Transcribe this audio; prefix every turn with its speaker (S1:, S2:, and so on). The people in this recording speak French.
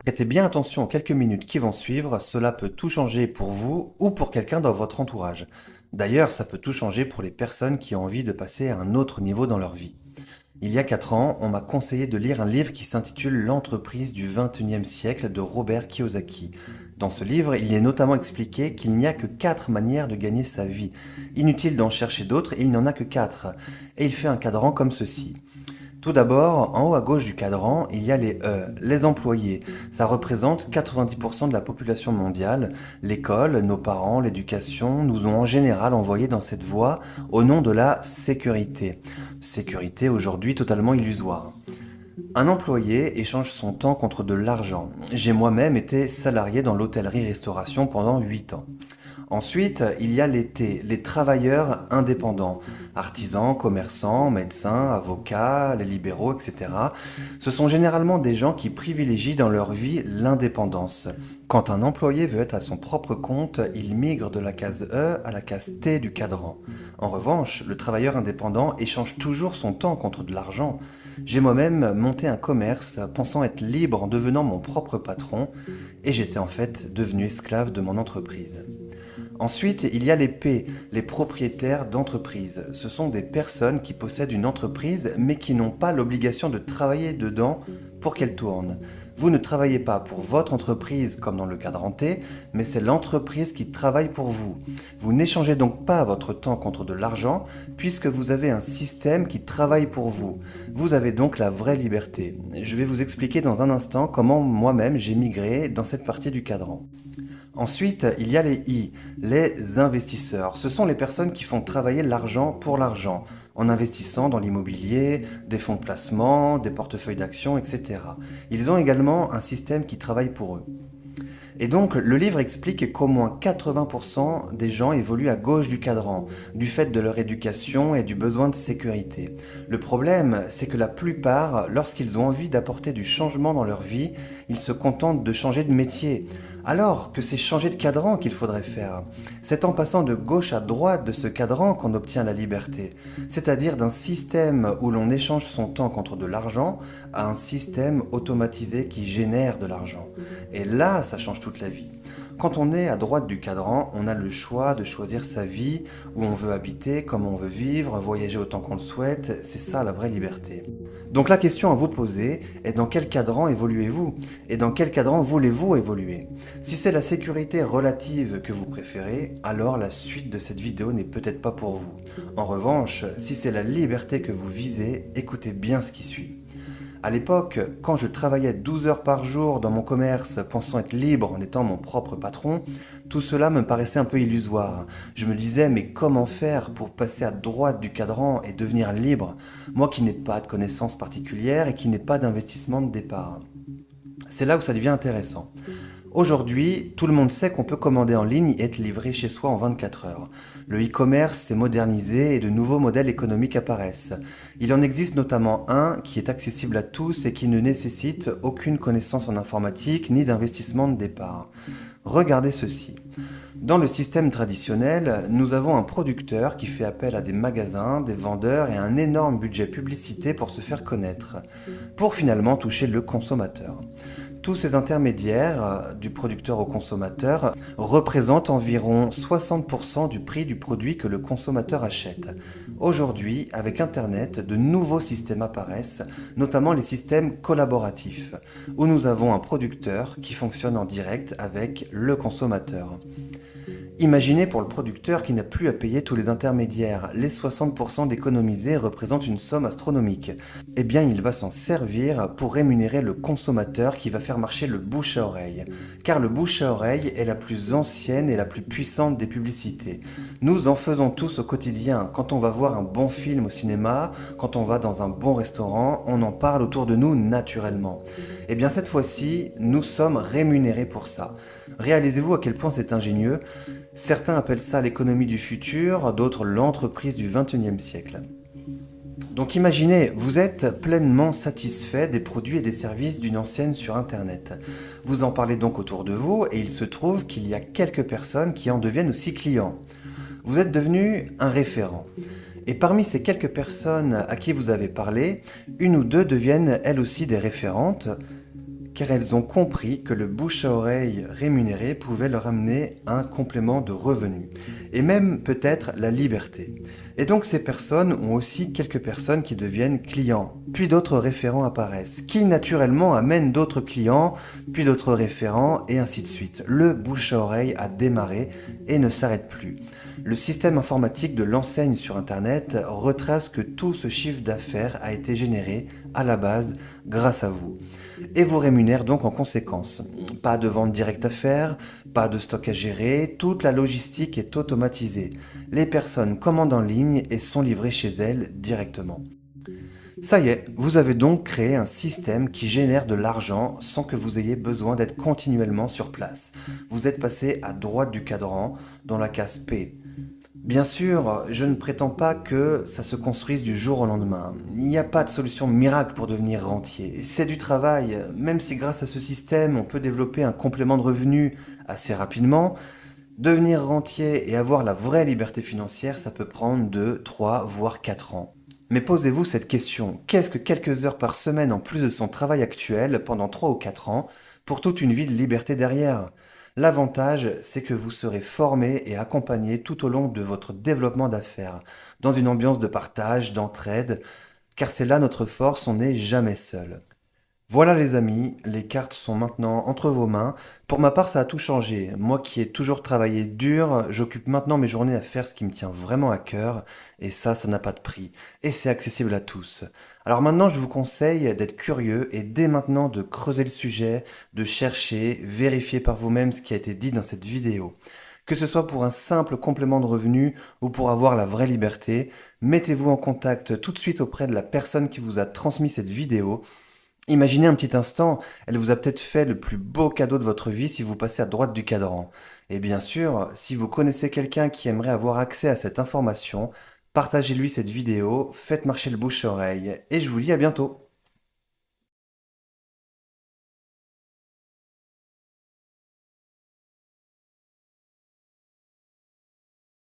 S1: Prêtez bien attention aux quelques minutes qui vont suivre, cela peut tout changer pour vous ou pour quelqu'un dans votre entourage. D'ailleurs, ça peut tout changer pour les personnes qui ont envie de passer à un autre niveau dans leur vie. Il y a 4 ans, on m'a conseillé de lire un livre qui s'intitule L'entreprise du XXIe siècle de Robert Kiyosaki. Dans ce livre, il y est notamment expliqué qu'il n'y a que 4 manières de gagner sa vie. Inutile d'en chercher d'autres, il n'y en a que 4. Et il fait un cadran comme ceci. Tout d'abord, en haut à gauche du cadran, il y a les E, les employés. Ça représente 90% de la population mondiale. L'école, nos parents, l'éducation nous ont en général envoyés dans cette voie au nom de la sécurité. Sécurité aujourd'hui totalement illusoire. Un employé échange son temps contre de l'argent. J'ai moi-même été salarié dans l'hôtellerie-restauration pendant 8 ans. Ensuite, il y a les T, les travailleurs indépendants, artisans, commerçants, médecins, avocats, les libéraux, etc. Ce sont généralement des gens qui privilégient dans leur vie l'indépendance. Quand un employé veut être à son propre compte, il migre de la case E à la case T du cadran. En revanche, le travailleur indépendant échange toujours son temps contre de l'argent. J'ai moi-même monté un commerce pensant être libre en devenant mon propre patron et j'étais en fait devenu esclave de mon entreprise. Ensuite, il y a les P, les propriétaires d'entreprise. Ce sont des personnes qui possèdent une entreprise mais qui n'ont pas l'obligation de travailler dedans pour qu'elle tourne. Vous ne travaillez pas pour votre entreprise comme dans le cadran T, mais c'est l'entreprise qui travaille pour vous. Vous n'échangez donc pas votre temps contre de l'argent puisque vous avez un système qui travaille pour vous. Vous avez donc la vraie liberté. Je vais vous expliquer dans un instant comment moi-même j'ai migré dans cette partie du cadran. Ensuite, il y a les I, les investisseurs. Ce sont les personnes qui font travailler l'argent pour l'argent, en investissant dans l'immobilier, des fonds de placement, des portefeuilles d'actions, etc. Ils ont également un système qui travaille pour eux. Et donc, le livre explique qu'au moins 80% des gens évoluent à gauche du cadran, du fait de leur éducation et du besoin de sécurité. Le problème, c'est que la plupart, lorsqu'ils ont envie d'apporter du changement dans leur vie, ils se contentent de changer de métier, alors que c'est changer de cadran qu'il faudrait faire. C'est en passant de gauche à droite de ce cadran qu'on obtient la liberté, c'est-à-dire d'un système où l'on échange son temps contre de l'argent à un système automatisé qui génère de l'argent. Et là, ça change toute la vie. Quand on est à droite du cadran, on a le choix de choisir sa vie, où on veut habiter, comment on veut vivre, voyager autant qu'on le souhaite, c'est ça la vraie liberté. Donc la question à vous poser est dans quel cadran évoluez-vous? Et dans quel cadran voulez-vous évoluer? Si c'est la sécurité relative que vous préférez, alors la suite de cette vidéo n'est peut-être pas pour vous. En revanche, si c'est la liberté que vous visez, écoutez bien ce qui suit. À l'époque, quand je travaillais 12 heures par jour dans mon commerce, pensant être libre en étant mon propre patron, tout cela me paraissait un peu illusoire. Je me disais, mais comment faire pour passer à droite du cadran et devenir libre, moi qui n'ai pas de connaissances particulières et qui n'ai pas d'investissement de départ? C'est là où ça devient intéressant. Aujourd'hui, tout le monde sait qu'on peut commander en ligne et être livré chez soi en 24 heures. Le e-commerce s'est modernisé et de nouveaux modèles économiques apparaissent. Il en existe notamment un qui est accessible à tous et qui ne nécessite aucune connaissance en informatique ni d'investissement de départ. Regardez ceci. Dans le système traditionnel, nous avons un producteur qui fait appel à des magasins, des vendeurs et un énorme budget publicité pour se faire connaître, pour finalement toucher le consommateur. Tous ces intermédiaires, du producteur au consommateur, représentent environ 60% du prix du produit que le consommateur achète. Aujourd'hui, avec Internet, de nouveaux systèmes apparaissent, notamment les systèmes collaboratifs, où nous avons un producteur qui fonctionne en direct avec le consommateur. Imaginez pour le producteur qui n'a plus à payer tous les intermédiaires. Les 60% d'économisés représentent une somme astronomique. Eh bien, il va s'en servir pour rémunérer le consommateur qui va faire marcher le bouche à oreille. Car le bouche à oreille est la plus ancienne et la plus puissante des publicités. Nous en faisons tous au quotidien. Quand on va voir un bon film au cinéma, quand on va dans un bon restaurant, on en parle autour de nous naturellement. Eh bien, cette fois-ci, nous sommes rémunérés pour ça. Réalisez-vous à quel point c'est ingénieux. Certains appellent ça l'économie du futur, d'autres l'entreprise du XXIe siècle. Donc imaginez, vous êtes pleinement satisfait des produits et des services d'une enseigne sur Internet. Vous en parlez donc autour de vous et il se trouve qu'il y a quelques personnes qui en deviennent aussi clients. Vous êtes devenu un référent. Et parmi ces quelques personnes à qui vous avez parlé, une ou deux deviennent elles aussi des référentes. car elles ont compris que le bouche à oreille rémunéré pouvait leur amener un complément de revenus, et même peut-être la liberté. Et donc ces personnes ont aussi quelques personnes qui deviennent clients, puis d'autres référents apparaissent, qui naturellement amènent d'autres clients, puis d'autres référents, et ainsi de suite. Le bouche à oreille a démarré et ne s'arrête plus. Le système informatique de l'enseigne sur Internet retrace que tout ce chiffre d'affaires a été généré à la base grâce à vous et vous rémunère donc en conséquence. Pas de vente directe à faire, pas de stock à gérer, toute la logistique est automatisée. Les personnes commandent en ligne et sont livrées chez elles directement. Ça y est, vous avez donc créé un système qui génère de l'argent sans que vous ayez besoin d'être continuellement sur place. Vous êtes passé à droite du cadran dans la case P. Bien sûr, je ne prétends pas que ça se construise du jour au lendemain. Il n'y a pas de solution miracle pour devenir rentier. C'est du travail, même si grâce à ce système, on peut développer un complément de revenus assez rapidement. Devenir rentier et avoir la vraie liberté financière, ça peut prendre 2, 3, voire 4 ans. Mais posez-vous cette question, qu'est-ce que quelques heures par semaine en plus de son travail actuel pendant 3 ou 4 ans pour toute une vie de liberté derrière? L'avantage, c'est que vous serez formé et accompagné tout au long de votre développement d'affaires, dans une ambiance de partage, d'entraide, car c'est là notre force, on n'est jamais seul. Voilà les amis, les cartes sont maintenant entre vos mains. Pour ma part, ça a tout changé. Moi qui ai toujours travaillé dur, j'occupe maintenant mes journées à faire ce qui me tient vraiment à cœur, et ça n'a pas de prix. Et c'est accessible à tous. Alors maintenant, je vous conseille d'être curieux et dès maintenant de creuser le sujet, de chercher, vérifier par vous-même ce qui a été dit dans cette vidéo. Que ce soit pour un simple complément de revenu ou pour avoir la vraie liberté, mettez-vous en contact tout de suite auprès de la personne qui vous a transmis cette vidéo. Imaginez un petit instant, elle vous a peut-être fait le plus beau cadeau de votre vie si vous passez à droite du cadran. Et bien sûr, si vous connaissez quelqu'un qui aimerait avoir accès à cette information, partagez-lui cette vidéo, faites marcher le bouche-oreille, et je vous dis à bientôt.